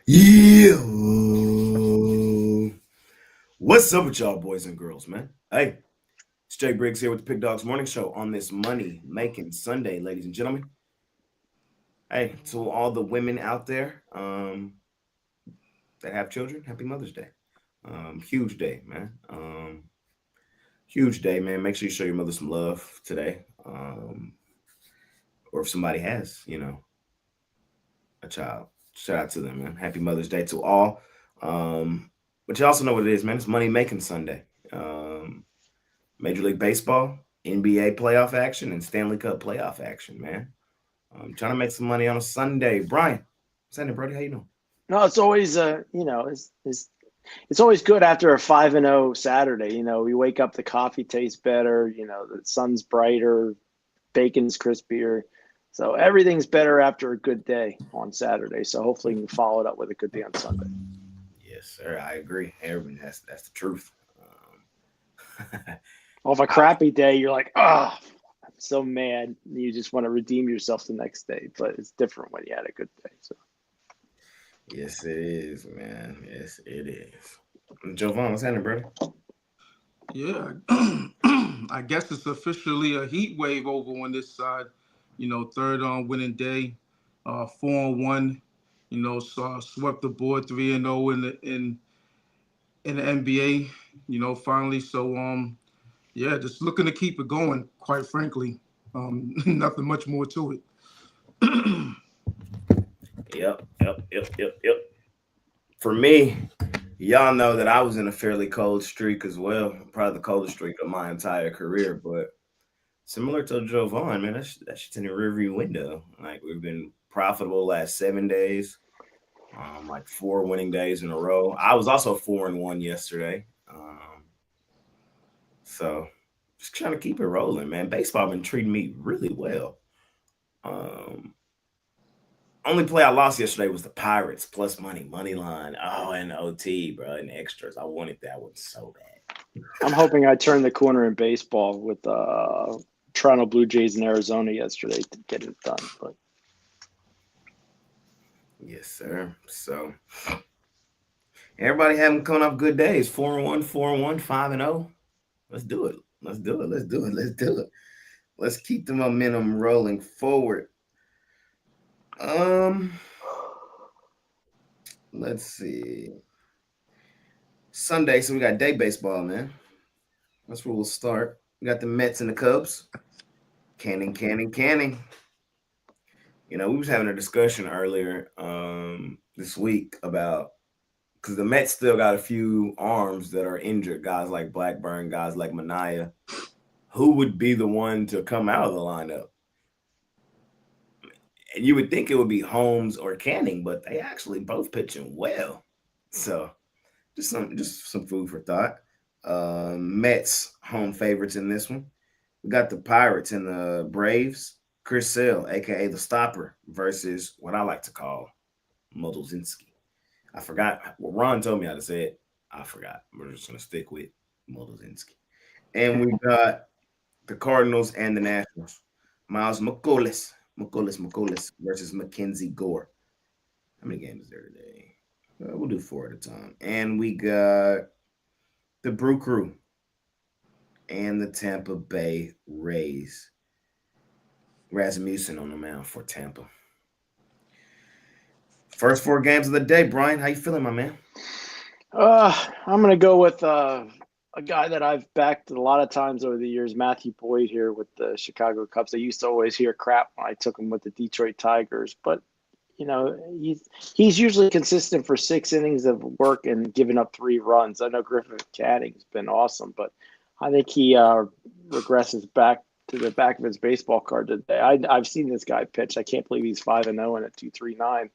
Yeah. What's up with y'all, boys and girls, man? Hey, it's Jay Briggs here with the Pig Dogs Morning Show on this money making Sunday, ladies and gentlemen. Hey, to all the women out there that have children, happy Mother's Day. Huge day, man. Huge day, man. Make sure you show your mother some love today. Or if somebody has, a child, shout out to them, man. Happy Mother's Day to all. But you also know what it is, man. It's money making Sunday. Major League Baseball, NBA playoff action, and Stanley Cup playoff action, man. Trying to make some money on a Sunday. Brian, Sunday, Brody, how you doing? No, it's always it's always good after a 5-0 Saturday. We wake up, the coffee tastes better. The sun's brighter, bacon's crispier, so everything's better after a good day on Saturday. So hopefully you can follow it up with a good day on Sunday. Yes, sir. I agree. That's the truth. Well, if a crappy day, you're like, oh, I'm so mad. You just want to redeem yourself the next day, but it's different when you had a good day. So. Yes, it is, man. Yes, it is. Jovan, what's happening, brother? Yeah, I guess it's officially a heat wave over on this side. Third on winning day, 4-1. So swept the board 3-0 in the NBA. Finally. So yeah, just looking to keep it going. Quite frankly, nothing much more to it. Yep. For me, y'all know that I was in a fairly cold streak as well. Probably the coldest streak of my entire career, but similar to Jovan, man, that shit's in the rearview window. Like we've been profitable last 7 days, like 4 winning days in a row. I was also 4-1 yesterday, so just trying to keep it rolling, man. Baseball been treating me really well. Um, Only play I lost yesterday was the Pirates plus money line. Oh, and OT, bro, and extras. I wanted that one so bad. I'm hoping I turned the corner in baseball with Toronto Blue Jays in Arizona yesterday to get it done. But Yes, sir. So everybody having coming off good days. 4-1, 4-1, 5-0. Let's do it. Let's do it. Let's do it. Let's do it. Let's keep the momentum rolling forward. Let's see. Sunday, so we got day baseball, man. That's where we'll start. We got the Mets and the Cubs. Canning. We was having a discussion earlier this week about because the Mets still got a few arms that are injured, guys like Blackburn, guys like Mania. Who would be the one to come out of the lineup? And you would think it would be Holmes or Canning, but they actually both pitching well. So just some food for thought. Mets home favorites in this one. We got the Pirates and the Braves. Chris Sale, aka the Stopper, versus what I like to call Modzelzinski. I forgot. Well, Ron told me how to say it. I forgot. We're just gonna stick with Modzelzinski. And we got the Cardinals and the Nationals. Miles McCollum versus Mackenzie Gore. How many games is there today? We'll do 4 at a time. And we got the Brew Crew and the Tampa Bay Rays. Rasmussen on the mound for Tampa. First 4 games of the day, Brian. How you feeling, my man? I'm going to go with a guy that I've backed a lot of times over the years, Matthew Boyd here with the Chicago Cubs. I used to always hear crap when I took him with the Detroit Tigers, but he's usually consistent for 6 innings of work and giving up 3 runs. I know Griffin Canning's been awesome, but I think he regresses back to the back of his baseball card today. I've seen this guy pitch. I can't believe he's 5-0 and a 2.39. I'm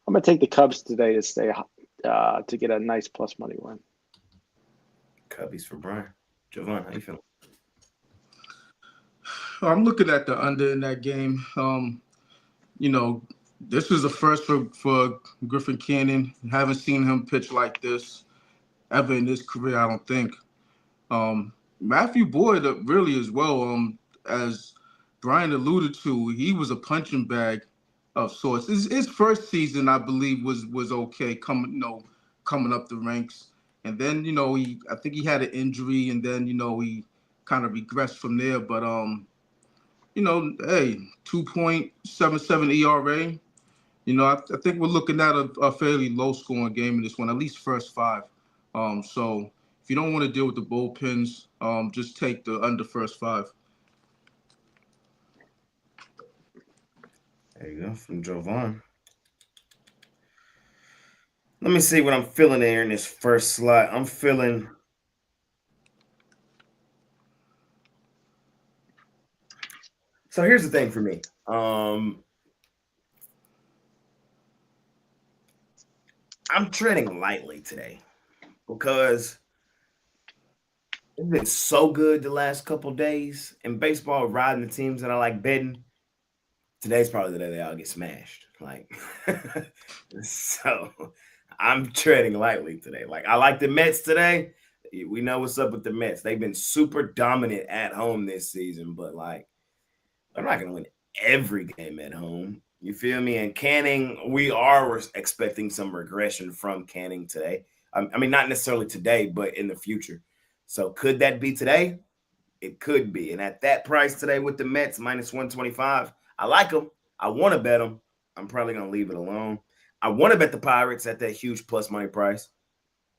going to take the Cubs today to stay to get a nice plus money win. Cubbies for Brian. Jovan, how you feeling? I'm looking at the under in that game. This is the first for Griffin Canning. Haven't seen him pitch like this ever in his career, I don't think. Matthew Boyd really as well. As Brian alluded to, he was a punching bag of sorts. His first season, I believe, was okay, coming up the ranks, and then I think he had an injury, and then he kind of regressed from there. But hey, 2.77 ERA. I think we're looking at a fairly low scoring game in this one, at least first five. So if you don't want to deal with the bullpens, just take the under first five. There you go, from Jovan. Let me see what I'm feeling there in this first slot. I'm feeling. So here's the thing for me. I'm treading lightly today because it's been so good the last couple days in baseball, riding the teams that I like betting. Today's probably the day they all get smashed. Like, so I'm treading lightly today. Like, I like the Mets today. We know what's up with the Mets. They've been super dominant at home this season, but like, they're not going to win every game at home. You feel me? And Canning, we are expecting some regression from Canning today. I mean, not necessarily today, but in the future. So could that be today? It could be. And at that price today with the Mets, minus 125, I like them. I want to bet them. I'm probably going to leave it alone. I want to bet the Pirates at that huge plus money price.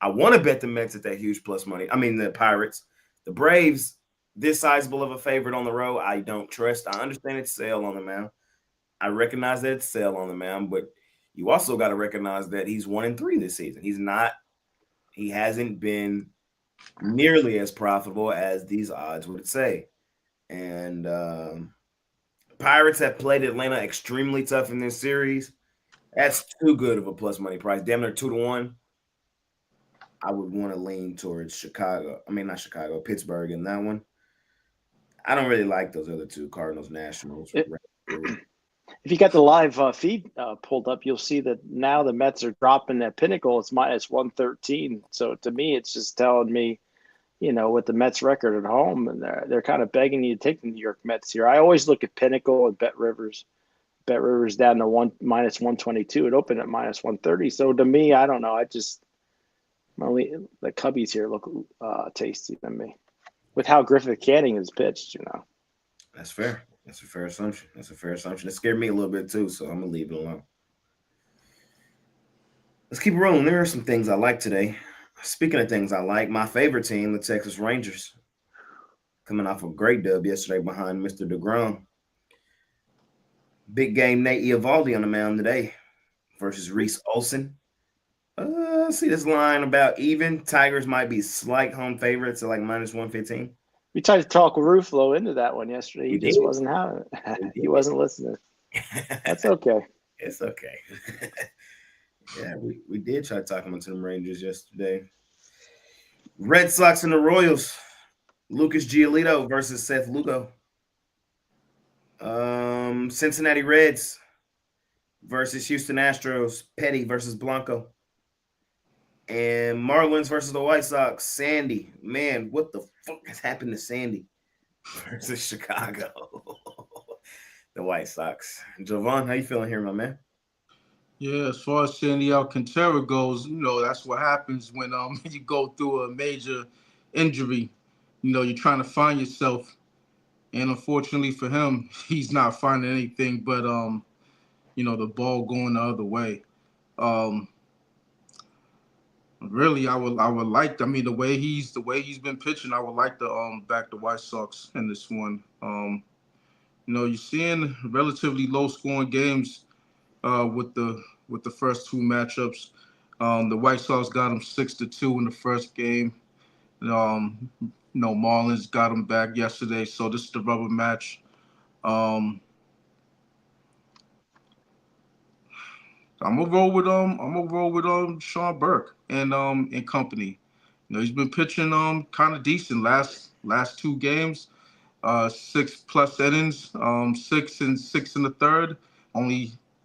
I want to bet the Mets at that huge plus money. I mean, the Pirates. The Braves, this sizable of a favorite on the road, I don't trust. I understand it's Sale on the mound. I recognize that it's Sale on the mound, but you also got to recognize that he's 1-3 this season. He hasn't been nearly as profitable as these odds would say. And Pirates have played Atlanta extremely tough in this series. That's too good of a plus money price. Damn near 2-1. I would want to lean towards Chicago. I mean, not Chicago, Pittsburgh in that one. I don't really like those other two, Cardinals, Nationals. If you got the live feed pulled up, you'll see that now the Mets are dropping that Pinnacle. It's minus 113. So to me, it's just telling me, with the Mets record at home, and they're kind of begging you to take the New York Mets here. I always look at Pinnacle and Bet Rivers. Bet Rivers down to minus 122. It opened at minus 130. So to me, I don't know. The Cubbies here look tasty to me with how Griffith Canning is pitched. That's fair. That's a fair assumption. It scared me a little bit too, so I'm gonna leave it alone. Let's keep rolling. There are some things I like today. Speaking of things I like, my favorite team, the Texas Rangers, coming off a great dub yesterday behind Mr. DeGrom. Big game Nate Eovaldi on the mound today versus Reese Olson. See this line about even. Tigers might be slight home favorites at like minus 115. We tried to talk Ruffalo into that one yesterday. He just wasn't having it. He wasn't listening. That's okay. It's okay. Yeah, we did try to talk him into the Rangers yesterday. Red Sox and the Royals. Lucas Giolito versus Seth Lugo. Cincinnati Reds versus Houston Astros. Petty versus Blanco. And Marlins versus the White Sox. Sandy. Man, what the fuck has happened to Sandy versus Chicago? The White Sox. Jovan, how you feeling here, my man? Yeah, as far as Sandy Alcantara goes, that's what happens when you go through a major injury. You're trying to find yourself, and unfortunately for him, he's not finding anything but the ball going the other way. Really, I would like. I mean, the way he's been pitching, I would like to back the White Sox in this one. You're seeing relatively low scoring games with the first two matchups. The White Sox got them 6-2 in the first game. Marlins got them back yesterday, so this is the rubber match. I'm gonna roll with Sean Burke and company. He's been pitching kind of decent last two games, 6+ innings, 6 and 6 in the third.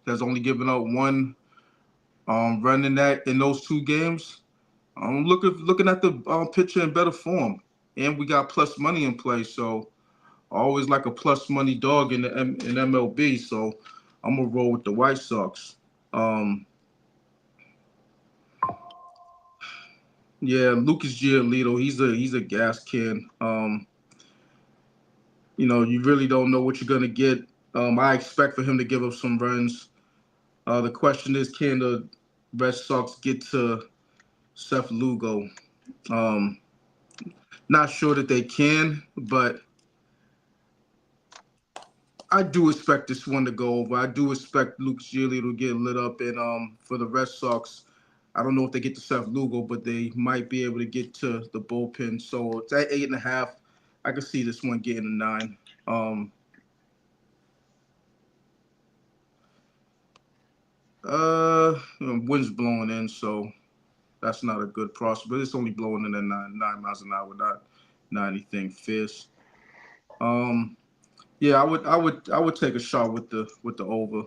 Has only given up one run in those two games. I'm looking at the pitcher in better form, and we got plus money in play, so always like a plus money dog in MLB. So I'm gonna roll with the White Sox. Yeah, Lucas Giolito, he's a gas can. You really don't know what you're gonna get. I expect for him to give up some runs. The question is, can the Red Sox get to Seth Lugo? Not sure that they can, but I do expect this one to go over. I do expect Lucas Giolito to get lit up, and for the Red Sox, I don't know if they get to Seth Lugo, but they might be able to get to the bullpen. So it's at 8.5. I can see this one getting a 9. Wind's blowing in, so that's not a good prospect. But it's only blowing in at 9 miles an hour, not anything fierce. Yeah, I would take a shot with the over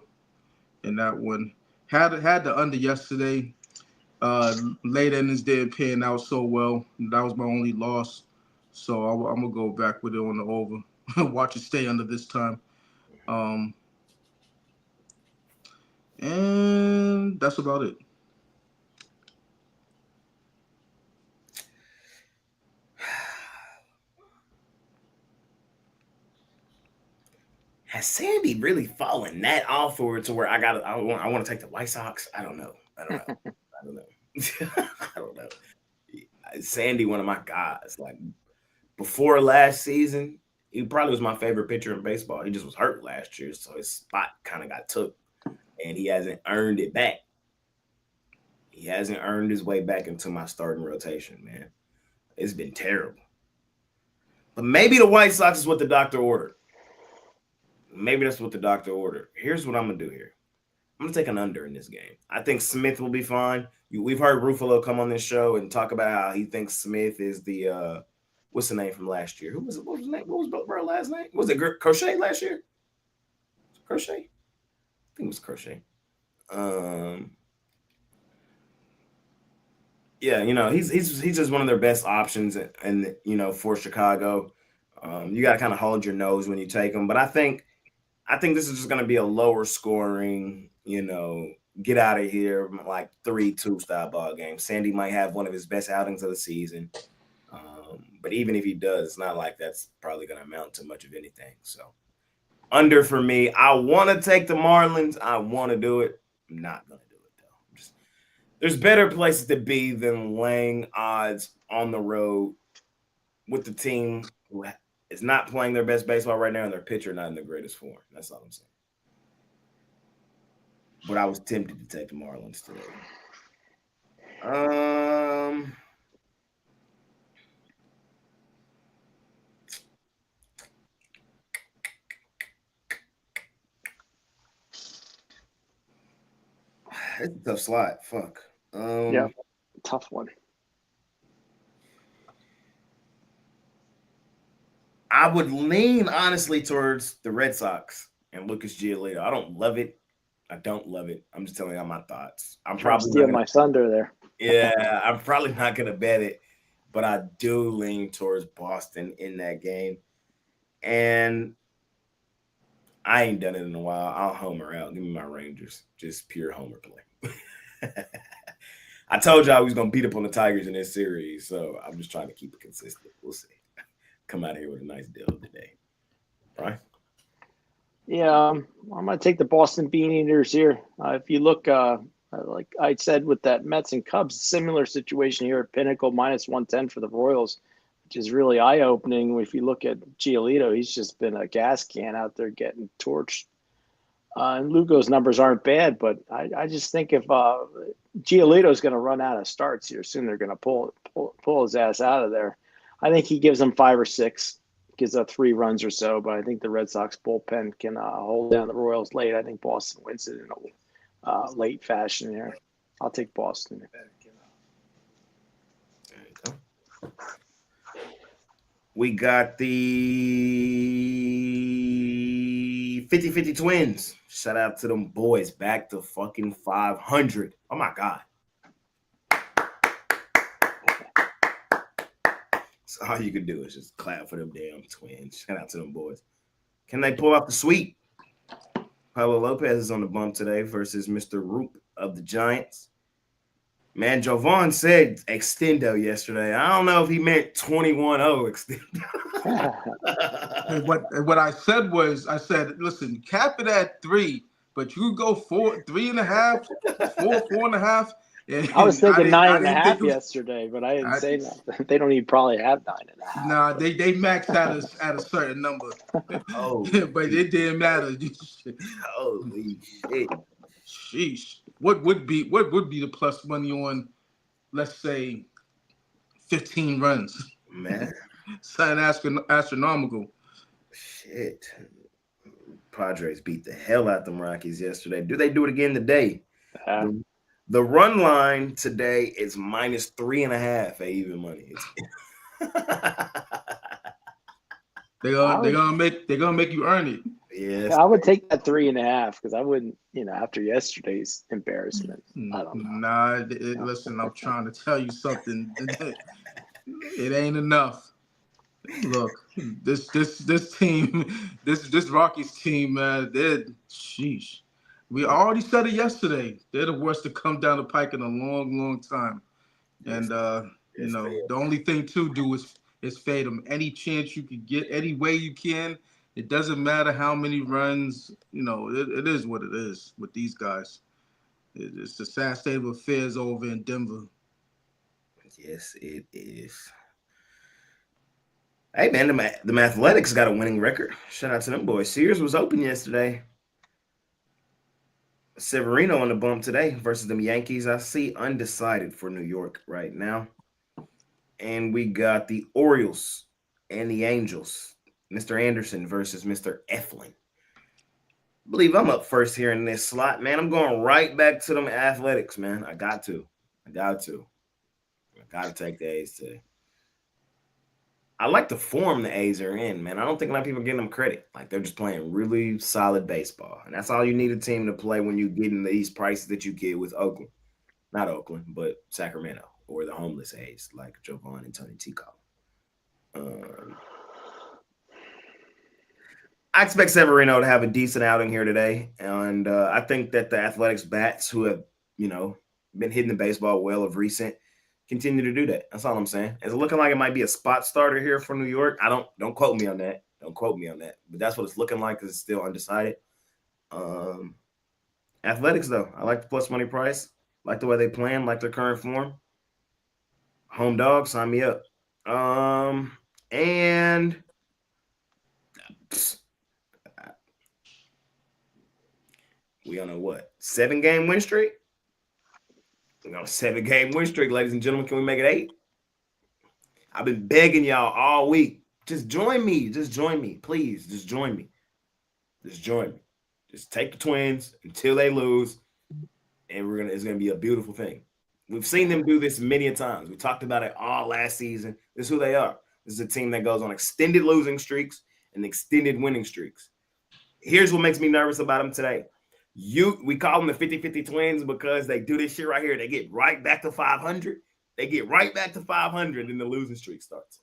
in that one. Had the under yesterday. Late innings didn't pan out so well. That was my only loss. So I'm gonna go back with it on the over. Watch it stay under this time. And that's about it. Has Sandy really fallen that off for it to where I want to take the White Sox? I don't know. I don't know. I don't know. Sandy, one of my guys. Like before last season, he probably was my favorite pitcher in baseball. He just was hurt last year, so his spot kind of got took, and he hasn't earned it back. He hasn't earned his way back into my starting rotation, man. It's been terrible. But maybe the White Sox is what the doctor ordered. Maybe that's what the doctor ordered. Here's what I'm going to do here. I'm going to take an under in this game. I think Smith will be fine. We've heard Ruffalo come on this show and talk about how he thinks Smith is the what's the name from last year? Who was it? What was his name? What was bro last name? Was it Crochet last year? Crochet? I think it was Crochet. Yeah, he's just one of their best options, and for Chicago, you got to kind of hold your nose when you take him. But I think this is just going to be a lower scoring, get out of here like 3-2 style ball game. Sandy might have one of his best outings of the season, but even if he does, it's not like that's probably going to amount to much of anything. So under for me. I want to take the Marlins. I want to do it. I'm not going to do it though. There's better places to be than laying odds on the road with the team who is not playing their best baseball right now and their pitcher not in the greatest form. That's all I'm saying. But I was tempted to take the Marlins today. It's a tough slot. Fuck. Yeah, tough one. I would lean honestly towards the Red Sox and Lucas Giolito. I don't love it. I'm just telling you my thoughts. I'm probably steal my thunder there. Yeah, I'm probably not gonna bet it, but I do lean towards Boston in that game. And I ain't done it in a while. I'll homer out. Give me my Rangers. Just pure homer play. I told y'all we was gonna beat up on the Tigers in this series, so I'm just trying to keep it consistent. We'll see. Come out of here with a nice deal today, right? Yeah, I'm gonna take the Boston Bean Eaters here. If you look, like I said with that Mets and Cubs, similar situation here at Pinnacle, -110 for the Royals, which is really eye-opening. If you look at Giolito, he's just been a gas can out there getting torched. And Lugo's numbers aren't bad, but I just think if Giolito's going to run out of starts here soon, they're going to pull his ass out of there. I think he gives them 5 or 6, gives up 3 runs or so, but I think the Red Sox bullpen can hold down the Royals late. I think Boston wins it in a late fashion here. I'll take Boston. There you go. We got the 50-50 Twins. Shout out to them boys. Back to fucking 500. Oh, my God. So all you can do is just clap for them damn Twins. Shout out to them boys. Can they pull off the sweep? Pablo Lopez is on the bump today versus Mr. Roop of the Giants. Man, Jovan said extendo yesterday. I don't know if he meant 21-0 extendo. And what I said was, I said, listen, cap it at 3, but you go 4, 3.5, 4.5. I was thinking nine I and a didn't half think yesterday, but I didn't say nothing. They don't even probably have 9.5. Nah, they maxed at a certain number, Oh, but it didn't matter. holy shit. Sheesh, what would be the plus money on, let's say, 15 runs? Man, Something astronomical. shit. Padres beat the hell out them Rockies yesterday. Do they do it again today? The, the run line today is minus 3.5 at even money. They're gonna make you earn it. Yes. I would take that 3.5 because I wouldn't, after yesterday's embarrassment. I don't know. Nah, listen, I'm trying to tell you something. It ain't enough. Look, this team, this Rockies team, man, sheesh. We already said it yesterday. They're the worst to come down the pike in a long, long time. And the only thing to do is fade them. Any chance you can get, any way you can. It doesn't matter how many runs. It is what it is with these guys. It's the sad state of affairs over in Denver. Yes, it is. Hey, man, the Athletics got a winning record. Shout out to them boys. Sears was open yesterday. Severino on the bump today versus them Yankees. I see undecided for New York right now. And we got the Orioles and the Angels. Mr. Anderson versus Mr. Eflin. I believe I'm up first here in this slot, man. I'm going right back to them Athletics, man. I got to take the A's today. I like the form the A's are in, man. I don't think a lot of people are getting them credit. Like, they're just playing really solid baseball. And that's all you need a team to play when you get in these prices that you get with Oakland. Not Oakland, but Sacramento or the homeless A's like Jovan and Tony T. I expect Severino to have a decent outing here today. And I think that the Athletics bats who have, been hitting the baseball well of recent continue to do that. That's all I'm saying. It's looking like it might be a spot starter here for New York. Don't quote me on that. Don't quote me on that. But that's what it's looking like because it's still undecided. Athletics, though. I like the plus money price. Like the way they plan, like their current form. Home dog, sign me up. And we on a what? 7-game win streak? We on a 7-game win streak, ladies and gentlemen. Can we make it 8? I've been begging y'all all week. Just join me. Just join me. Please, just join me. Just join me. Just take the Twins until they lose, and it's gonna be a beautiful thing. We've seen them do this many a times. We talked about it all last season. This is who they are. This is a team that goes on extended losing streaks and extended winning streaks. Here's what makes me nervous about them today. We call them the 50-50 Twins because they do this shit right here. They get right back to 500. They get right back to 500 and the losing streak starts.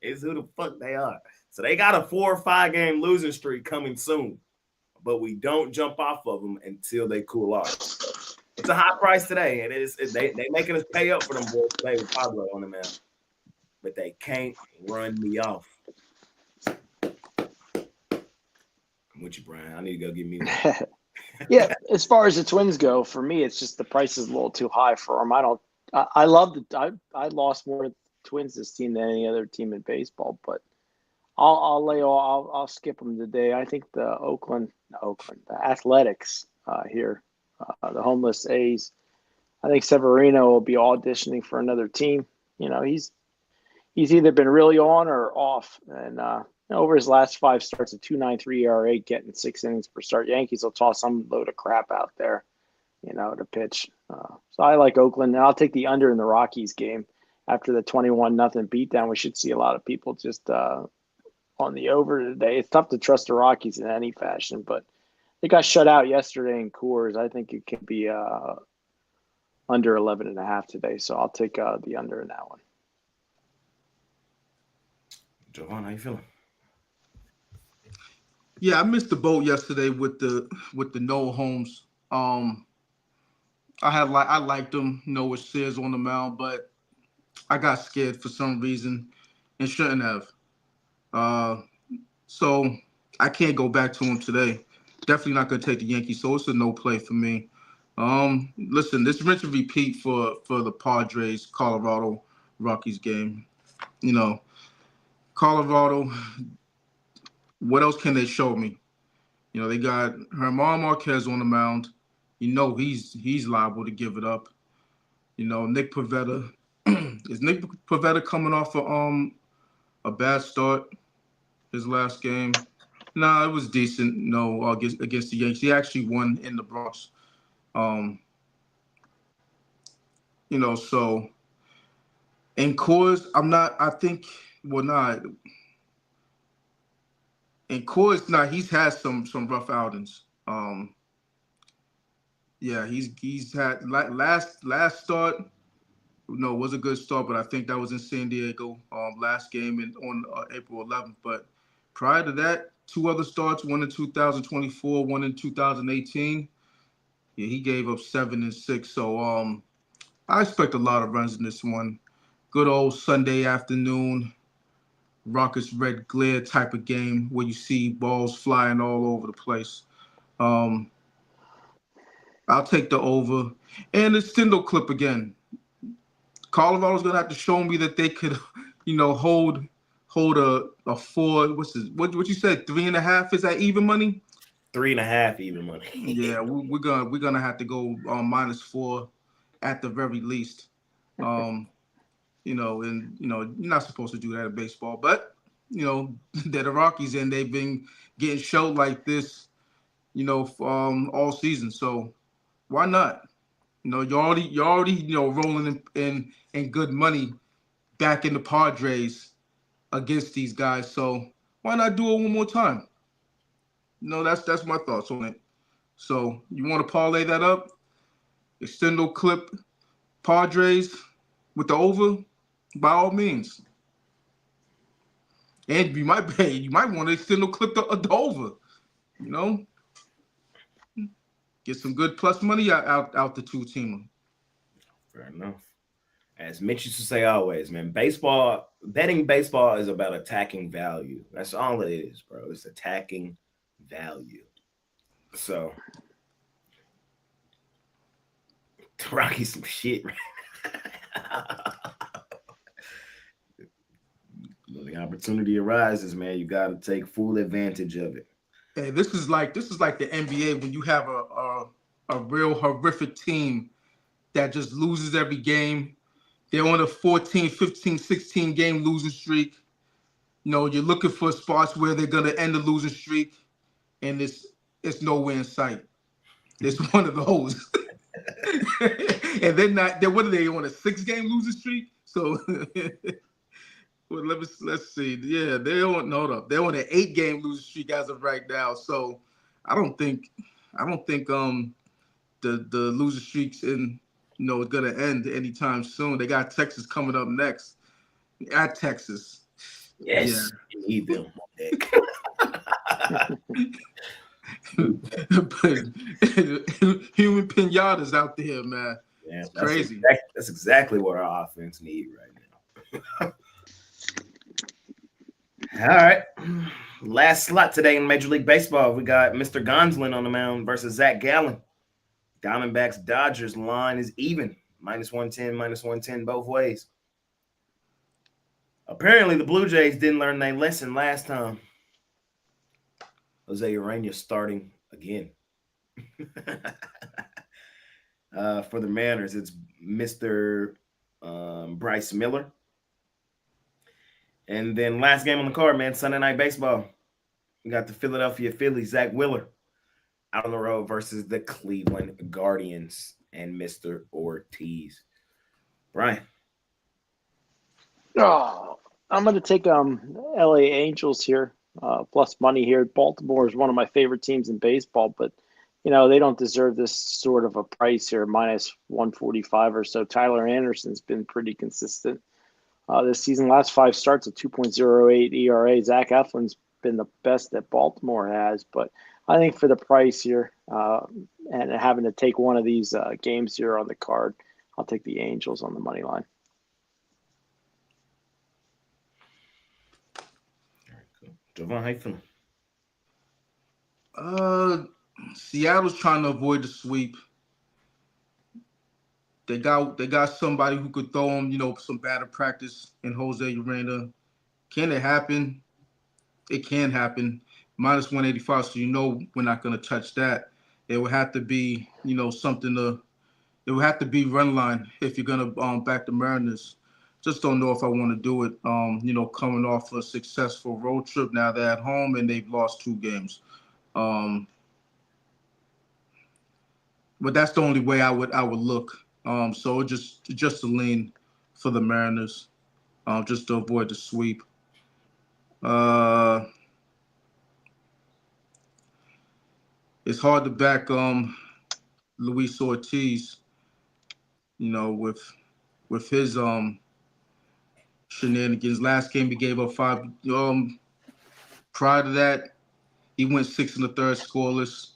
It's who the fuck they are. So they got a 4 or 5-game losing streak coming soon, but we don't jump off of them until they cool off. It's a high price today, and they making us pay up for them boys today with Pablo on the mound, but they can't run me off. I'm with you, Brian. I need to go get me one. Yeah, as far as the Twins go, for me, it's just the price is a little too high for them. I lost more Twins this team than any other team in baseball, but I'll skip them today. I think the Athletics here, the homeless A's. I think Severino will be auditioning for another team. He's either been really on or off, and over his last 5 starts, a 2.93 ERA, getting 6 innings per start. Yankees will toss some load of crap out there, to pitch. So I like Oakland, and I'll take the under in the Rockies game. After the 21-0 beatdown, we should see a lot of people just on the over today. It's tough to trust the Rockies in any fashion, but they got shut out yesterday in Coors. I think it can be under 11.5 today, so I'll take the under in that one. Jovan, how you feeling? Yeah, I missed the boat yesterday with the no Holmes. I liked him, with Sears on the mound, but I got scared for some reason and shouldn't have. Uh, so I can't go back to him today. Definitely not going to take the Yankees, so it's a no play for me. Listen, this rinse and repeat for the Padres Colorado Rockies game. Colorado. What else can they show me? They got Herman Marquez on the mound. He's liable to give it up. Nick Pivetta. Is Nick Pivetta coming off a bad start his last game? Nah, it was decent. No, against the Yankees, he actually won in the Bronx. So in Coors, I'm not. I think well, not in Coors. Nah, he's had some rough outings. Yeah, he's had last start. No, it was a good start, but I think that was in San Diego last game on April 11th. But prior to that, two other starts, one in 2024, one in 2018. Yeah, he gave up 7 and 6. So I expect a lot of runs in this one. Good old Sunday afternoon, Rockets red glare type of game where you see balls flying all over the place. Um, I'll take the over. And the Stindl clip again. Colorado's gonna have to show me that they could, hold a four. What you said? 3.5 is that even money? 3.5 even money. Yeah, we're gonna have to go -4 at the very least. You're not supposed to do that in baseball, but they're the Rockies and they've been getting showed like this, all season. So why not? You're already rolling in good money back in the Padres against these guys. So why not do it one more time? That's my thoughts on it. So you want to parlay that up? Extendo clip Padres with the over, by all means. And you might want to extendo clip the over. Get some good plus money out the two teamer. Fair enough. As Mitch used to say always, man, betting baseball is about attacking value. That's all it is, bro. It's attacking value. So the Rockies some shit. When the opportunity arises, man, you got to take full advantage of it. Hey, this is like the NBA when you have a real horrific team that just loses every game. They're on a 14, 15, 16 game losing streak. You're looking for spots where they're gonna end the losing streak, and it's nowhere in sight. It's one of those. And they're not. What are they on a 6 game losing streak? So well, let's see. Yeah, they're on. Hold up. They're on an 8 game losing streak as of right now. So I don't think the losing streaks is gonna end anytime soon. They got Texas coming up next at Texas. Yes, you need them on deck. But human pinatas out there, man. Yeah, It's crazy. That's exactly what our offense need right now. All right. Last slot today in Major League Baseball, we got Mr. Gonsolin on the mound versus Zach Gallen. Diamondbacks Dodgers line is even, -110, -110 both ways. Apparently, the Blue Jays didn't learn their lesson last time. Jose Urena starting again. For the Mariners, it's Mr. Bryce Miller. And then last game on the card, man, Sunday Night Baseball. We got the Philadelphia Phillies, Zach Wheeler, out on the road versus the Cleveland Guardians and Mr. Ortiz. Brian. Oh, I'm going to take LA Angels here, plus money here. Baltimore is one of my favorite teams in baseball, but they don't deserve this sort of a price here, -145 or so. Tyler Anderson's been pretty consistent this season. Last 5 starts, a 2.08 ERA. Zach Eflin's been the best that Baltimore has. But I think for the price here and having to take one of these games here on the card, I'll take the Angels on the money line. All right, cool. Javon, how you feeling? Seattle's trying to avoid the sweep. They got somebody who could throw them, some batter practice in Jose Urena. Can it happen? It can happen. Minus 185, so we're not going to touch that. It would have to be, it would have to be run line if you're going to back the Mariners. Just don't know if I want to do it, coming off a successful road trip. Now they're at home and they've lost 2 games. But that's the only way I would look. So just a lean for the Mariners, just to avoid the sweep. It's hard to back Luis Ortiz, with his shenanigans. Last game he gave up 5. Prior to that, he went 6 1/3 scoreless.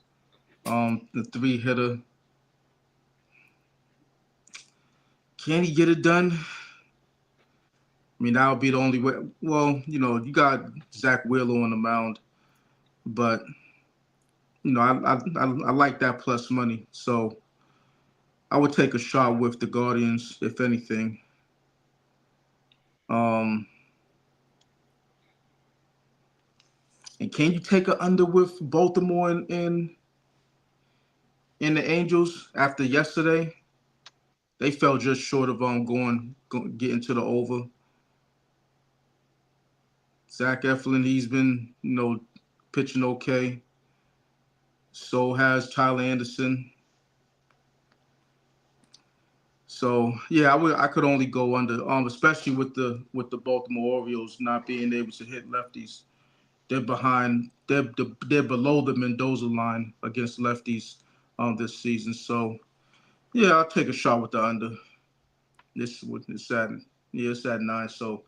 The 3-hitter. Can he get it done? I mean, that would be the only way. Well, you got Zach Wheeler on the mound, but I like that plus money, so I would take a shot with the Guardians, if anything. And can you take an under with Baltimore and the Angels after yesterday? They fell just short of getting to the over. Zach Eflin, he's been pitching okay. So has Tyler Anderson. So yeah, I could only go under, especially with the Baltimore Orioles not being able to hit lefties. They're behind. They're below the Mendoza line against lefties this season. So yeah, I'll take a shot with the under. It's at 9. So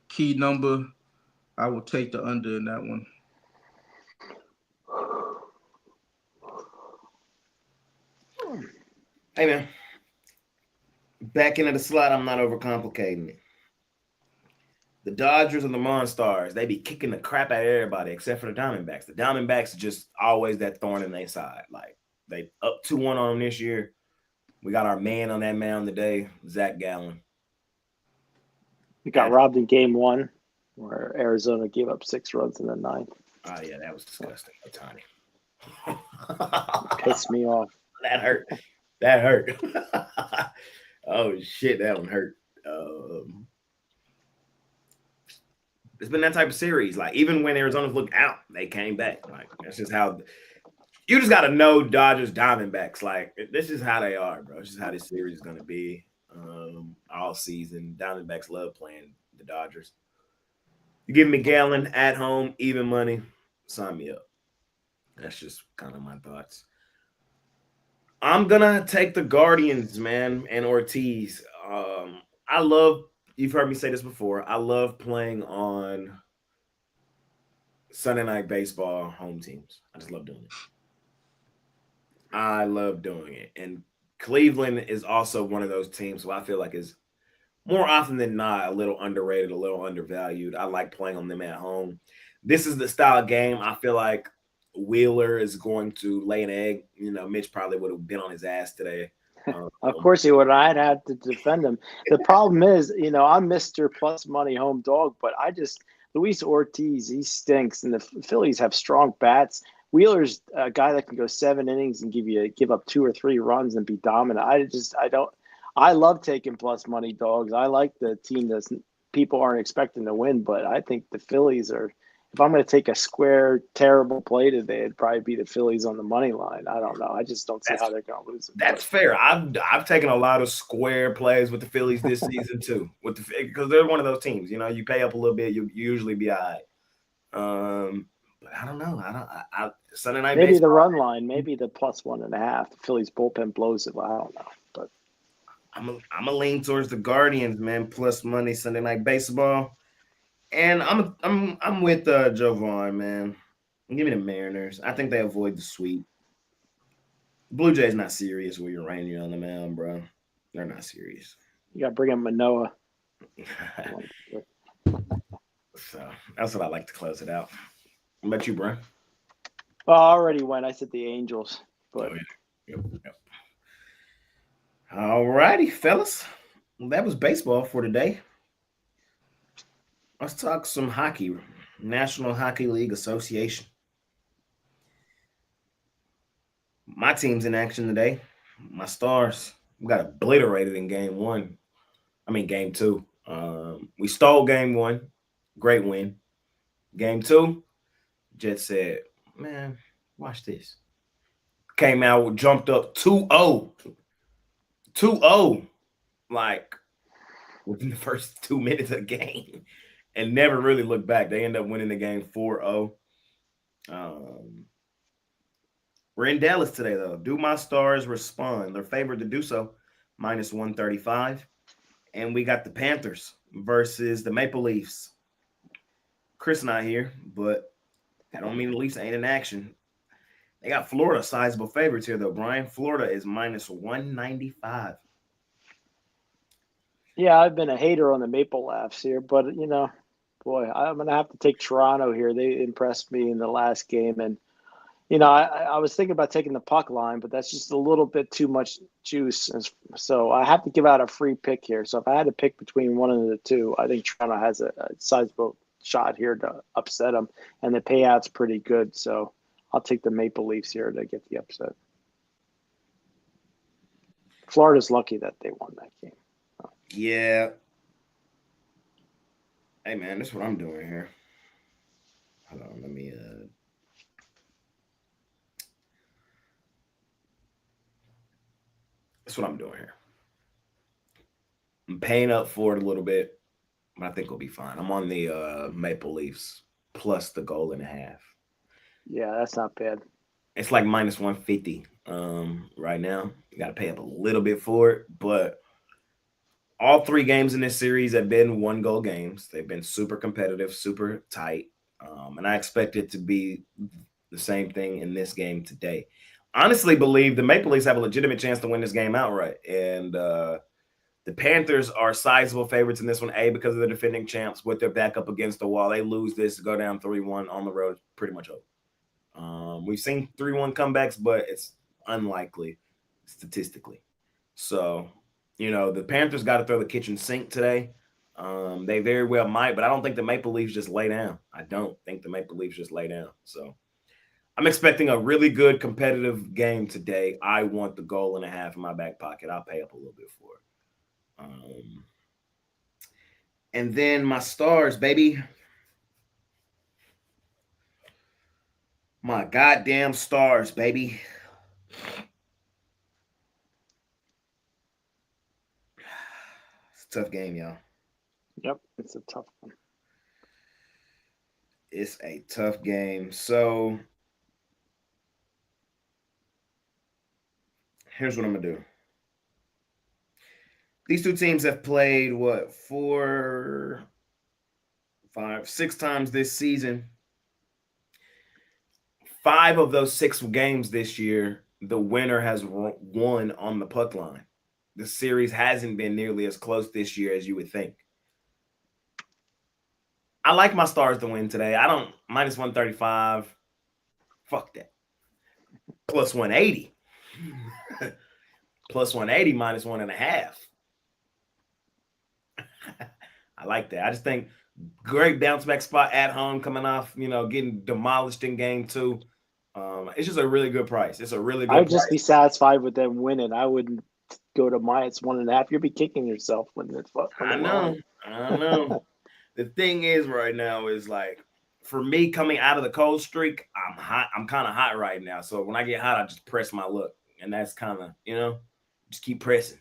key number, I will take the under in that one. Hey, man. Back into the slot, I'm not overcomplicating it. The Dodgers and the Monstars, they be kicking the crap out of everybody except for the Diamondbacks. The Diamondbacks are just always that thorn in their side. Like, they up 2-1 on them this year. We got our man on that mound today, Zach Gallen. We got robbed in game 1 where Arizona gave up 6 runs in the 9th. Oh, yeah, that was disgusting. Tiny. Pissed me off. That hurt. That hurt. Oh, shit, that one hurt. It's been that type of series. Like, even when Arizona's looked out, they came back. Like, that's just how you just got to know Dodgers Diamondbacks. Like, this is how they are, bro. This is how this series is going to be all season. Diamondbacks love playing the Dodgers. You give me Gallen at home, even money, sign me up. That's just kind of my thoughts. I'm going to take the Guardians, man, and Ortiz. You've heard me say this before. I love playing on Sunday Night Baseball home teams. I just love doing it. I love doing it. And Cleveland is also one of those teams who I feel like is more often than not a little underrated, a little undervalued. I like playing on them at home. This is the style of game I feel like Wheeler is going to lay an egg. Mitch probably would have been on his ass today. Of course he would. I'd have to defend him. The problem is, I'm Mr. Plus Money home dog, but Luis Ortiz, he stinks, and the Phillies have strong bats. Wheeler's a guy that can go 7 innings and give up 2 or 3 runs and be dominant. I love taking plus money dogs. I like the team that people aren't expecting to win, but I think the Phillies are. If I'm going to take a square, terrible play today, it'd probably be the Phillies on the money line. I don't know. I just don't see how they're going to lose. That's fair. I've taken a lot of square plays with the Phillies this season too, because they're one of those teams. You pay up a little bit, you usually be all right. But I don't know. I Sunday night maybe baseball, the run line, maybe the plus 1.5. The Phillies bullpen blows it. Well, I don't know, but I'm a lean towards the Guardians, man. Plus money Sunday night baseball. And I'm with Joe Vaughn, man. Give me the Mariners. I think they avoid the sweep. Blue Jays not serious with your Ranger on the mound, bro. They're not serious. You got to bring in Manoa. So that's what I like to close it out. What about you, bro? Well, I already went. I said the Angels, but Yep. All righty, fellas. Well, that was baseball for today. Let's talk some hockey. National Hockey League Association. My team's in action today. My Stars got obliterated in game 2. We stole game 1. Great win. Game 2, Jets said, man, watch this. Came out, jumped up 2-0. 2-0. Like, within the first 2 minutes of the game. And never really looked back. They end up winning the game 4-0. We're in Dallas today, though. Do my Stars respond? They're favored to do so, minus 135. And we got the Panthers versus the Maple Leafs. Chris not here, but that don't mean the Leafs ain't in action. They got Florida sizable favorites here, though, Brian. Florida is minus 195. yeah, I've been a hater on the Maple Laughs here, but boy, I'm gonna have to take Toronto here. They impressed me in the last game, and I was thinking about taking the puck line, but that's just a little bit too much juice. So I have to give out a free pick here. So if I had to pick between one of the two, I think Toronto has a sizable shot here to upset them, and the payout's pretty good. So I'll take the Maple Leafs here to get the upset. Florida's lucky that they won that game. Yeah. Hey, man, that's what I'm doing here. Hold on, let me that's what I'm doing here. I'm paying up for it a little bit, but I think we'll be fine. I'm on the Maple Leafs plus the goal and a half. Yeah, that's not bad. It's like minus 150 right now. You got to pay up a little bit for it, but all 3 games in this series have been 1-goal games. They've been super competitive, super tight, and I expect it to be the same thing in this game today. Honestly believe the Maple Leafs have a legitimate chance to win this game outright. And the Panthers are sizable favorites in this one, A, because of the defending champs with their back up against the wall. They lose this, go down 3-1 on the road, pretty much over. We've seen 3-1 comebacks, but it's unlikely statistically. So, the Panthers got to throw the kitchen sink today. They very well might, but I don't think the Maple Leafs just lay down. I don't think the Maple Leafs just lay down. So I'm expecting a really good competitive game today. I want the goal and a half in my back pocket. I'll pay up a little bit for it. And then my Stars, baby. My goddamn Stars, baby. It's a tough game, y'all. Yep, it's a tough one. It's a tough game. So here's what I'm going to do. These 2 teams have played, 4, 5, 6 times this season. 5 of those 6 games this year, the winner has won on the puck line. The series hasn't been nearly as close this year as you would think. I like my Stars to win today. I don't, minus 135. Fuck that. Plus 180. Plus 180, minus 1.5. I like that. I just think great bounce back spot at home, coming off, getting demolished in game 2. It's just a really good price. It's a really good I'd price. just be satisfied with them winning. I wouldn't go to minus 1.5. You'll be kicking yourself when it's I know. The thing is right now is like, for me coming out of the cold streak, I'm hot. I'm kind of hot right now. So when I get hot, I just press my luck. And that's kind of, just keep pressing.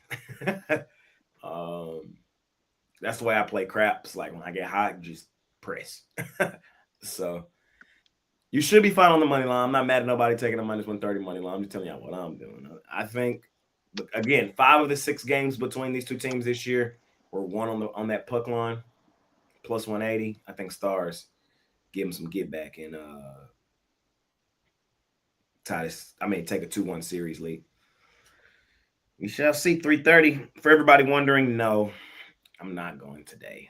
That's the way I play craps. Like when I get hot, just press. So you should be fine on the money line. I'm not mad at nobody taking a minus 130 money line. I'm just telling y'all what I'm doing. I think, again, 5 of the 6 games between these 2 teams this year were won on that puck line. plus 180. I think Stars give him some get back and take a 2-1 series lead. We shall see. 3:30. For everybody wondering, no, I'm not going today.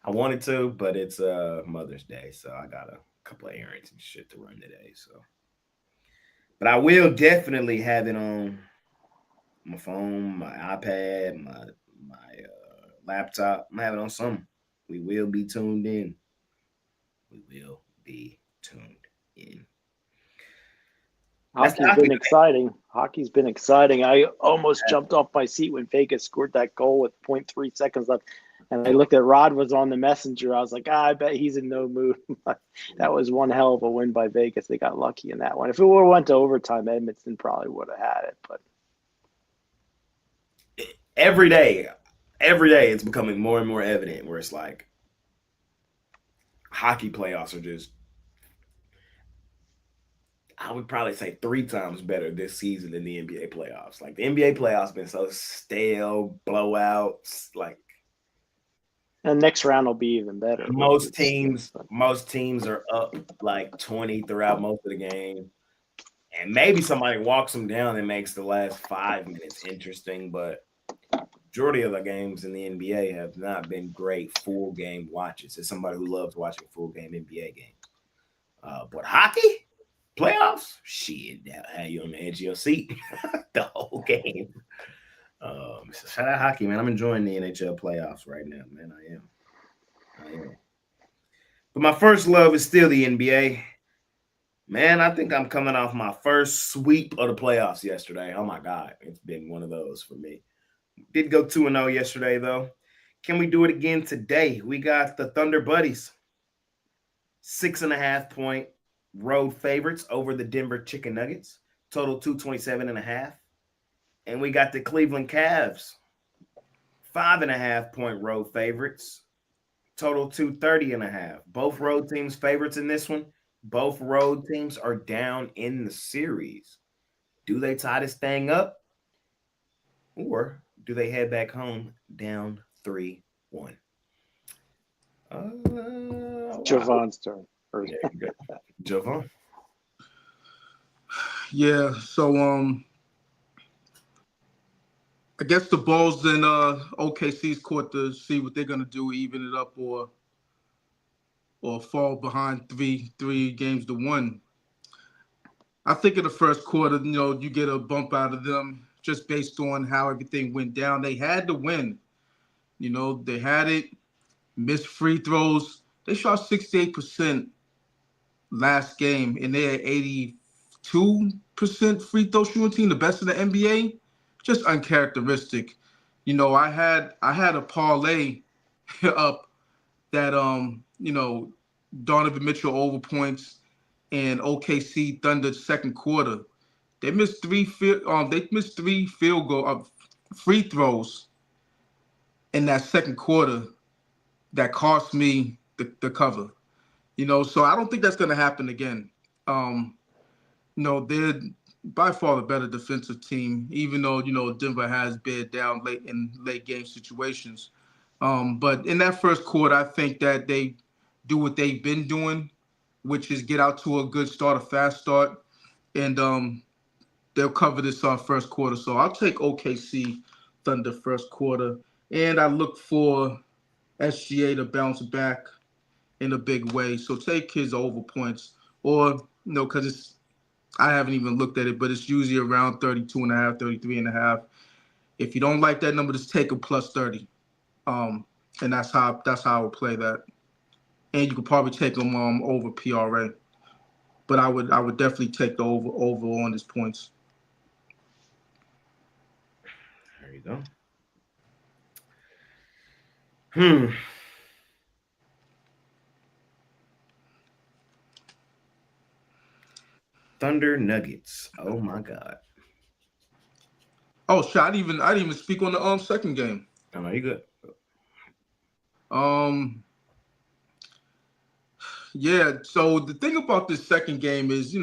I wanted to, but it's Mother's Day, so I got a couple of errands and shit to run today. So, but I will definitely have it on my phone, my iPad, my laptop. I'm having it on something. We will be tuned in. We will be tuned in. Hockey's been exciting. I almost jumped off my seat when Vegas scored that goal with 0.3 seconds left. And I looked at Rod was on the messenger. I was like, I bet he's in no mood. That was one hell of a win by Vegas. They got lucky in that one. If it would have went to overtime, Edmonton probably would have had it. But every day it's becoming more and more evident where it's like hockey playoffs are just, I would probably say 3 times better this season than the NBA playoffs. Like the NBA playoffs been so stale, blowouts. Like, and next round will be even better. Most teams are up like 20 throughout most of the game, and maybe somebody walks them down and makes the last 5 minutes interesting. But majority of the games in the NBA have not been great full game watches. As somebody who loves watching full game NBA games, but hockey. Playoffs, shit, that had you on the edge of your seat the whole game. So shout out hockey, man. I'm enjoying the NHL playoffs right now, man. I am. But my first love is still the NBA. Man, I think I'm coming off my first sweep of the playoffs yesterday. Oh my God, it's been one of those for me. Did go 2-0 yesterday, though. Can we do it again today? We got the Thunder Buddies. 6.5-point road favorites over the Denver Chicken Nuggets, total 227.5. And we got the Cleveland Cavs, 5.5-point road favorites, total 230.5. Both road teams favorites in this one. Both road teams are down in the series. Do they tie this thing up, or do they head back home down 3-1? Javon's turn. Yeah, Javon. Yeah, so I guess the Bulls in OKC's court to see what they're gonna do, even it up or fall behind three games to 1. I think in the first quarter, you get a bump out of them just based on how everything went down. They had to win. They had it, missed free throws. They shot 68% last game, and they had 82% free throw shooting team, the best in the NBA. Just uncharacteristic. I had a parlay up that Donovan Mitchell over points and OKC Thunder second quarter. They missed three field goal free throws in that second quarter that cost me the cover. So I don't think that's going to happen again. They're by far the better defensive team, even though, Denver has bared down late game situations. But in that first quarter, I think that they do what they've been doing, which is get out to a good start, a fast start, and they'll cover this first quarter. So I'll take OKC Thunder first quarter, and I look for SGA to bounce back in a big way. So take his over points, or because I haven't even looked at it, but it's usually around 32.5, 33.5. If you don't like that number, just take a plus 30. And that's how I would play that. And you could probably take them over PRA. But I would definitely take the over on his points. There you go. Thunder Nuggets. Oh my God. Oh shit! I didn't even speak on the second game. I know you good. Yeah. So the thing about this second game is,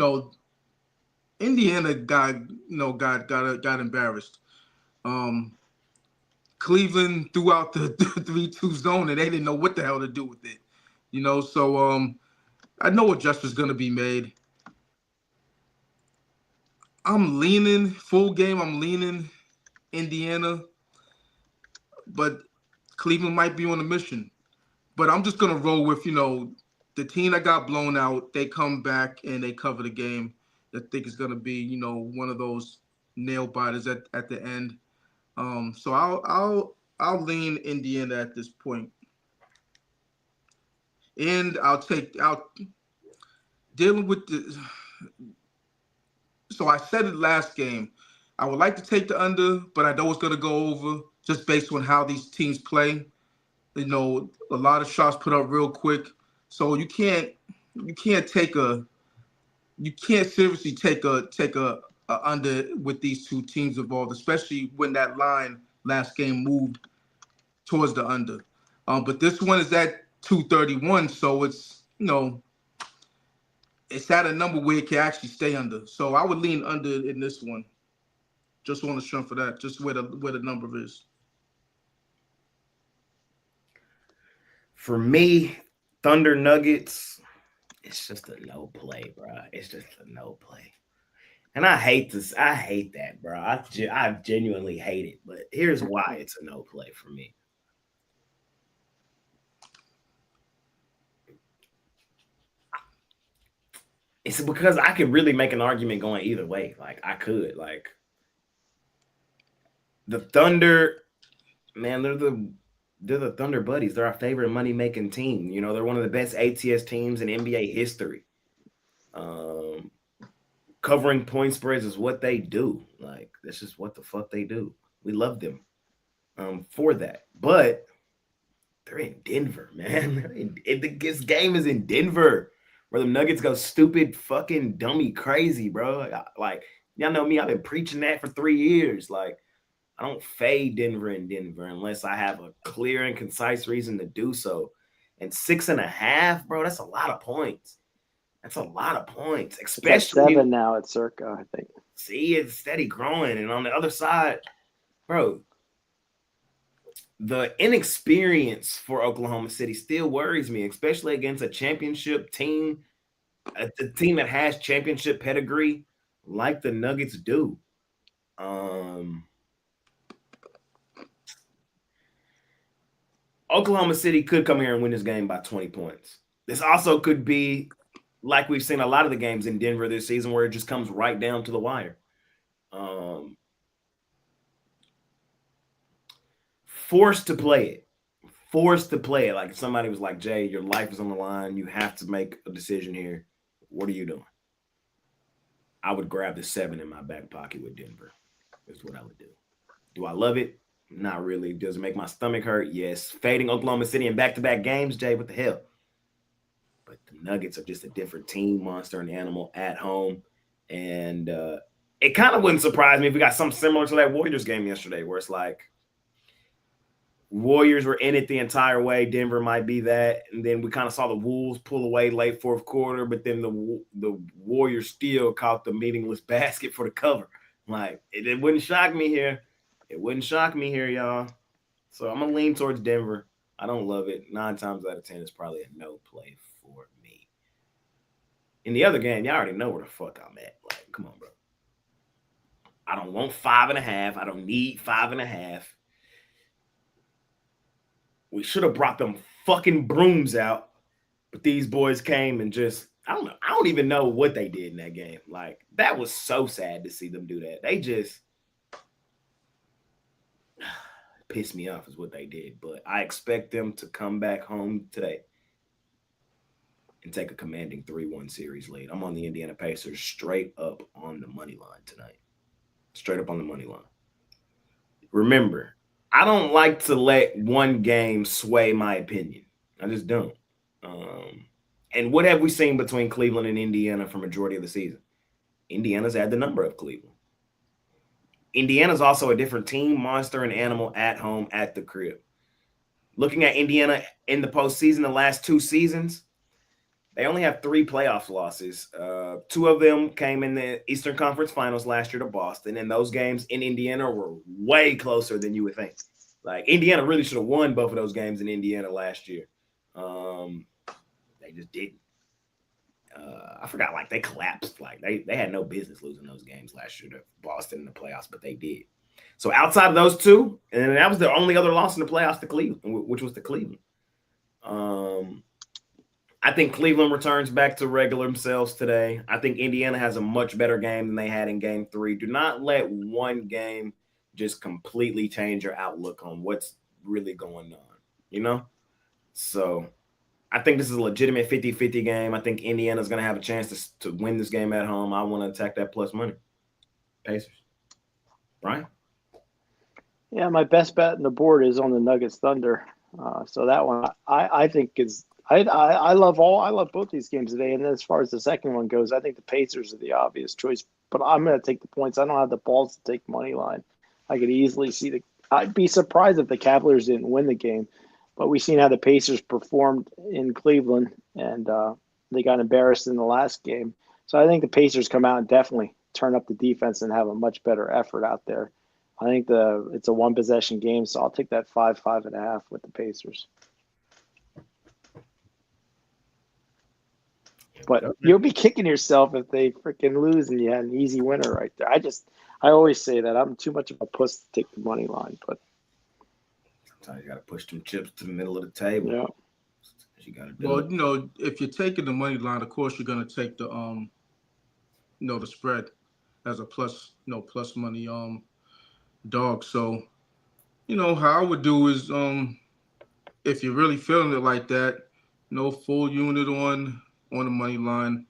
Indiana got embarrassed. Cleveland threw out the 3-2 zone, and they didn't know what the hell to do with it. So I know adjustments going to be made. I'm leaning full game. I'm leaning Indiana, but Cleveland might be on a mission. But I'm just going to roll with, the team that got blown out, they come back and they cover the game. I think it's going to be, one of those nail biters at the end. So I'll lean Indiana at this point. And I'll dealing with the. So I said it last game. I would like to take the under, but I know it's going to go over just based on how these teams play. A lot of shots put up real quick. So you can't seriously take a under with these two teams involved, especially when that line last game moved towards the under. But this one is at 231, so it's it's at a number where it can actually stay under. So I would lean under in this one, just on the strength for that, just where the number is. For me, Thunder Nuggets, it's just a no play, bro. It's just a no play. And I hate this. I hate that, bro. I genuinely hate it. But here's why it's a no play for me. It's because I could really make an argument going either way. Like, I could. Like, the Thunder, man, they're the Thunder buddies. They're our favorite money-making team. They're one of the best ATS teams in NBA history. Covering point spreads is what they do. Like, that's just what the fuck they do. We love them for that. But they're in Denver, man. This game is in Denver, where the Nuggets go stupid, fucking dummy crazy, bro. Like, y'all know me. I've been preaching that for 3 years. Like, I don't fade Denver in Denver unless I have a clear and concise reason to do so. And 6.5, bro, that's a lot of points. That's a lot of points, especially 7 now at Circa, I think. See, it's steady growing. And on the other side, bro, the inexperience for Oklahoma City still worries me, especially against a championship team, a team that has championship pedigree like the Nuggets do. Oklahoma City could come here and win this game by 20 points. This also could be like we've seen a lot of the games in Denver this season where it just comes right down to the wire. Forced to play it. Like, somebody was like, Jay, your life is on the line. You have to make a decision here. What are you doing? I would grab the 7 in my back pocket with Denver. That's what I would do. Do I love it? Not really. Does it make my stomach hurt? Yes. Fading Oklahoma City in back-to-back games, Jay, what the hell? But the Nuggets are just a different team, monster and animal at home. And it kind of wouldn't surprise me if we got something similar to that Warriors game yesterday, where it's like Warriors were in it the entire way. Denver might be that. And then we kind of saw the Wolves pull away late fourth quarter, but then the Warriors still caught the meaningless basket for the cover. Like, it wouldn't shock me here. It wouldn't shock me here, y'all. So I'm going to lean towards Denver. I don't love it. 9 times out of 10 is probably a no play for me. In the other game, y'all already know where the fuck I'm at. Like, come on, bro. I don't want 5.5. I don't need 5.5. We should have brought them fucking brooms out, but these boys came and just, I don't know. I don't even know what they did in that game. Like, that was so sad to see them do that. They just pissed me off is what they did. But I expect them to come back home today and take a commanding 3-1 series lead. I'm on the Indiana Pacers straight up on the money line tonight. Straight up on the money line. Remember, I don't like to let one game sway my opinion. I just don't. And what have we seen between Cleveland and Indiana for majority of the season? Indiana's had the number of Cleveland. Indiana's also a different team, monster and animal at home at the crib. Looking at Indiana in the postseason, the last 2 seasons, they only have 3 playoff losses. 2 of them came in the Eastern Conference Finals last year to Boston, and those games in Indiana were way closer than you would think. Like Indiana really should have won both of those games in Indiana last year. They just didn't. I forgot, like they collapsed. Like they had no business losing those games last year to Boston in the playoffs, but they did. So outside of those two, and that was the only other loss in the playoffs to Cleveland, which was to Cleveland. I think Cleveland returns back to regular themselves today. I think Indiana has a much better game than they had in game 3. Do not let one game just completely change your outlook on what's really going on, So I think this is a legitimate 50-50 game. I think Indiana's going to have a chance to win this game at home. I want to attack that plus money. Pacers. Brian? Yeah, my best bet on the board is on the Nuggets Thunder. So that one I think is I love both these games today. And as far as the second one goes, I think the Pacers are the obvious choice. But I'm going to take the points. I don't have the balls to take money line. I could easily see I'd be surprised if the Cavaliers didn't win the game. But we've seen how the Pacers performed in Cleveland, and they got embarrassed in the last game. So I think the Pacers come out and definitely turn up the defense and have a much better effort out there. I think it's a one-possession game, so I'll take that 5.5 with the Pacers. But you'll be kicking yourself if they freaking lose and you had an easy winner right there. I always say that. I'm too much of a puss to take the money line, but sometimes you got to push them chips to the middle of the table. Yeah. You got to do Well, it. if you're taking the money line, of course you're going to take the the spread as a plus money dog. So, how I would do is if you're really feeling it like that, full unit on the money line,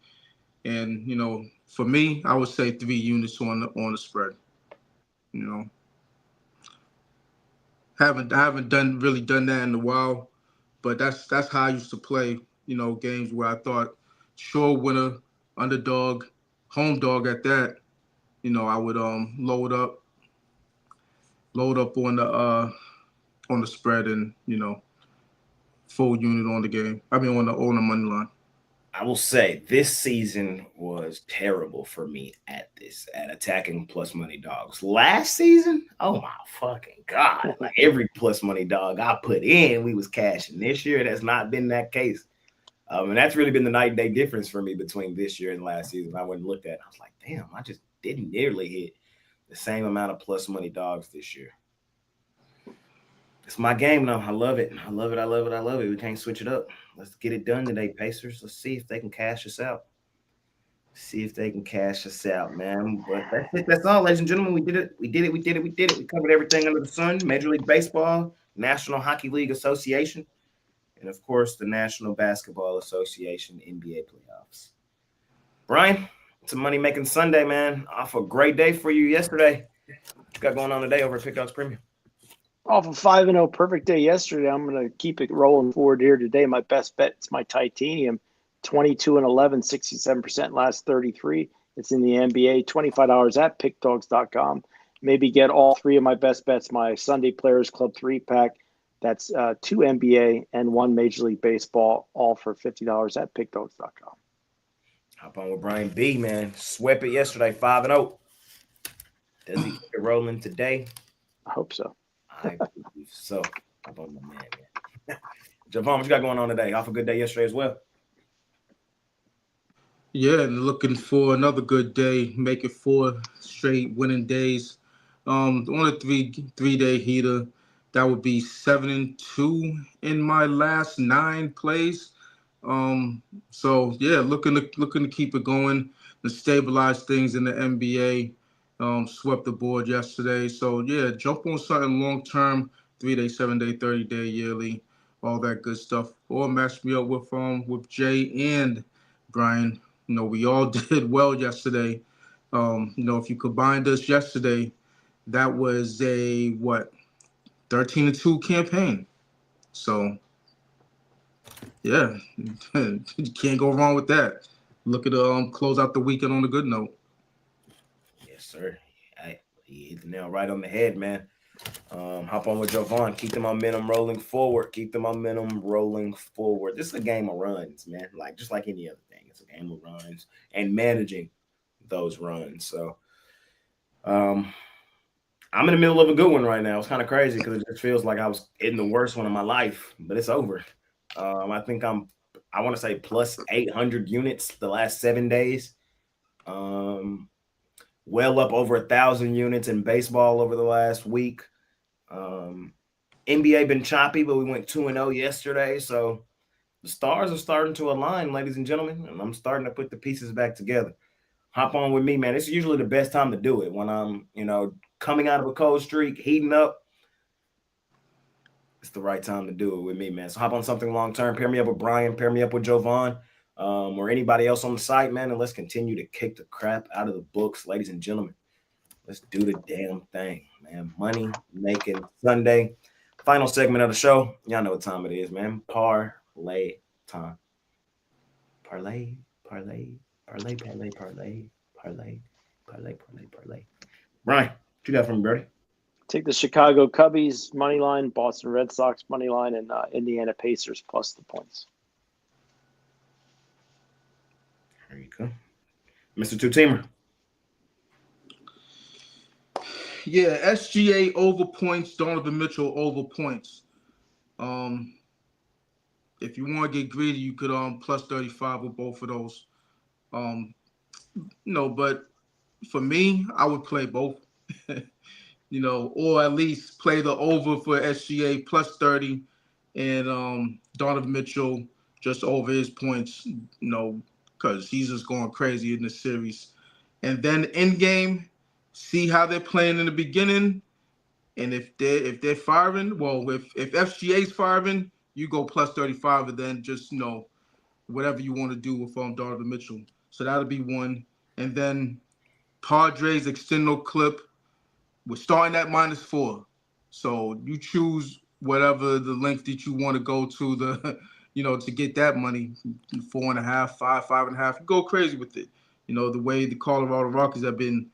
and for me, I would say 3 units on the spread. Haven't done that in a while, but that's how I used to play. Games where I thought sure winner, underdog, home dog at that. I would load up on the spread and full unit on the game. I mean on the money line. I will say this season was terrible for me at attacking plus money dogs. Last season, oh my fucking God. Like every plus money dog I put in, we was cashing. This year, it has not been that case. And that's really been the night and day difference for me between this year and last season. I went and looked at it. I was like, damn, I just didn't nearly hit the same amount of plus money dogs this year. It's my game now. I love it. I love it. We can't switch it up. Let's get it done today, Pacers. Let's see if they can cash us out. Man. But that's it. That's all, ladies and gentlemen. We did it. We covered everything under the sun. Major League Baseball, National Hockey League Association, and of course, the National Basketball Association NBA playoffs. Brian, it's a money-making Sunday, man. Off a great day for you yesterday. What you got going on today over at Pick Dogs Premium? Off a 5-0 perfect day yesterday, I'm going to keep it rolling forward here today. My best bet is my Titanium, 22-11, 67% last 33. It's in the NBA, $25 at pickdogs.com. Maybe get all 3 of my best bets, my Sunday Players Club 3-pack. That's 2 NBA and 1 Major League Baseball, all for $50 at pickdogs.com. Hop on with Brian B, man. Swept it yesterday, 5-0. Does he keep it rolling today? I hope so. I believe so. Hop on my man. Javon, what you got going on today? Off a good day yesterday as well. Yeah, and looking for another good day. Make it 4 straight winning days. On a three-day heater, that would be 7-2 in my last 9 plays. So yeah, looking to keep it going and stabilize things in the NBA. Swept the board yesterday. So yeah, jump on something long term, 3-day, 7-day, 30-day, yearly, all that good stuff. Or match me up with Jay and Brian. We all did well yesterday. If you combined us yesterday, that was a 13-2 campaign. So yeah, you can't go wrong with that. Look at close out the weekend on a good note. Yes, sir. You hit the nail right on the head, man. Hop on with Javon. Keep the momentum rolling forward. This is a game of runs, man. Just like any other thing. It's a game of runs and managing those runs. So I'm in the middle of a good one right now. It's kind of crazy because it just feels like I was in the worst one of my life, but it's over. I think I want to say plus 800 units the last 7 days. Well up over 1,000 units in baseball over the last week. NBA been choppy, but we went 2-0 yesterday, so the stars are starting to align, ladies and gentlemen, and I'm starting to put the pieces back together. Hop on with me, man. It's usually the best time to do it when I'm, coming out of a cold streak, heating up. It's the right time to do it with me, man. So hop on something long term. Pair me up with Brian. Pair me up with Jovan, or anybody else on the site, man. And let's continue to kick the crap out of the books, ladies and gentlemen. Let's do the damn thing, man. Money making Sunday. Final segment of the show. Y'all know what time it is, man. Parlay time. Parlay, parlay, parlay, parlay, parlay, parlay, parlay, parlay, parlay. Brian, what you got from me, Brody? Take the Chicago Cubbies money line, Boston Red Sox money line, and Indiana Pacers plus the points. There you go. Mr. Two-Teamer. Yeah, SGA over points, Donovan Mitchell over points. If you want to get greedy, you could plus 35 with both of those. But for me, I would play both. Or at least play the over for SGA plus 30 and Donovan Mitchell just over his points, because he's just going crazy in the series. And then in game, see how they're playing in the beginning. And if they're firing, well, if FGA's firing, you go plus 35 and then just whatever you want to do with Donovan Mitchell. So that'll be one. And then Padres extendo clip. We're starting at -4. So you choose whatever the length that you want to go to to get that money, 4.5, 5, 5.5. You go crazy with it. The way the Colorado Rockies have been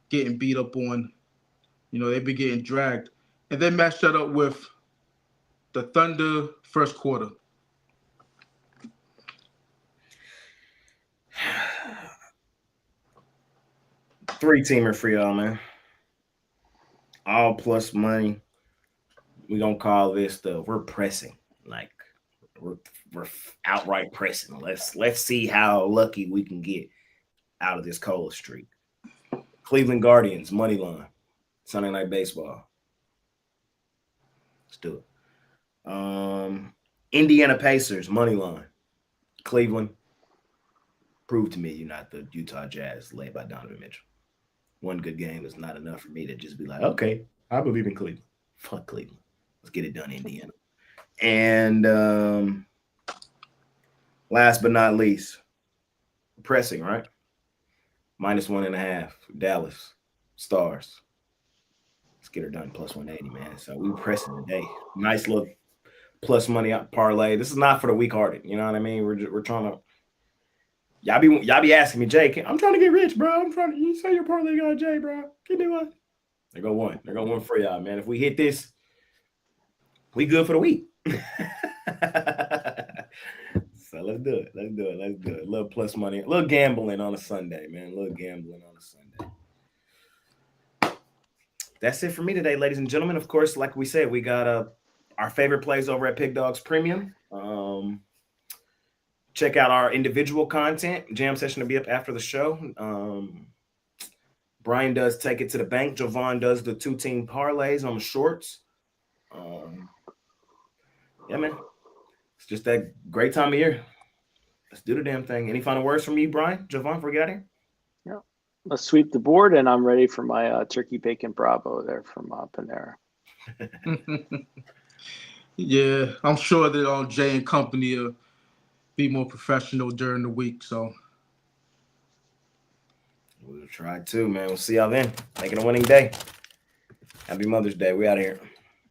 getting beat up on, they've been getting dragged. And then match that up with the Thunder first quarter. Three-teamer for y'all, man. All plus money. We're going to call this we're pressing. Like, we're outright pressing. Let's see how lucky we can get out of this cold streak. Cleveland Guardians, money line. Sunday Night Baseball. Let's do it. Indiana Pacers, money line. Cleveland. Prove to me you're not the Utah Jazz led by Donovan Mitchell. One good game is not enough for me to just be like, okay, I believe in Cleveland. Fuck Cleveland. Let's get it done, Indiana. And last but not least, pressing, right? -1.5. Dallas Stars. Let's get her done plus 180, man. So we pressing today. Nice little plus money out parlay. This is not for the weak-hearted. You know what I mean? We're trying to. Y'all be asking me, Jay, I'm trying to get rich, bro. You say your parlay guy, Jay, bro. Give me one. There go one. There go one for y'all, man. If we hit this, we good for the week. So let's do it. Let's do it. A little plus money. A little gambling on a Sunday, man. A little gambling on a Sunday. That's it for me today, ladies and gentlemen. Of course, like we said, we got our favorite plays over at Pig Dogs Premium. Check out our individual content. Jam session will be up after the show. Brian does Take It to the Bank. Jovan does the two-team parlays on the shorts. Yeah, man. It's just that great time of year. Let's do the damn thing. Any final words from you, Brian? Jovan, before we get out of here? Yeah. Let's sweep the board, and I'm ready for my turkey bacon Bravo there from Panera. Yeah, I'm sure that Jay and company will be more professional during the week. So we'll try to, man. We'll see y'all then. Make it a winning day. Happy Mother's Day. We out of here.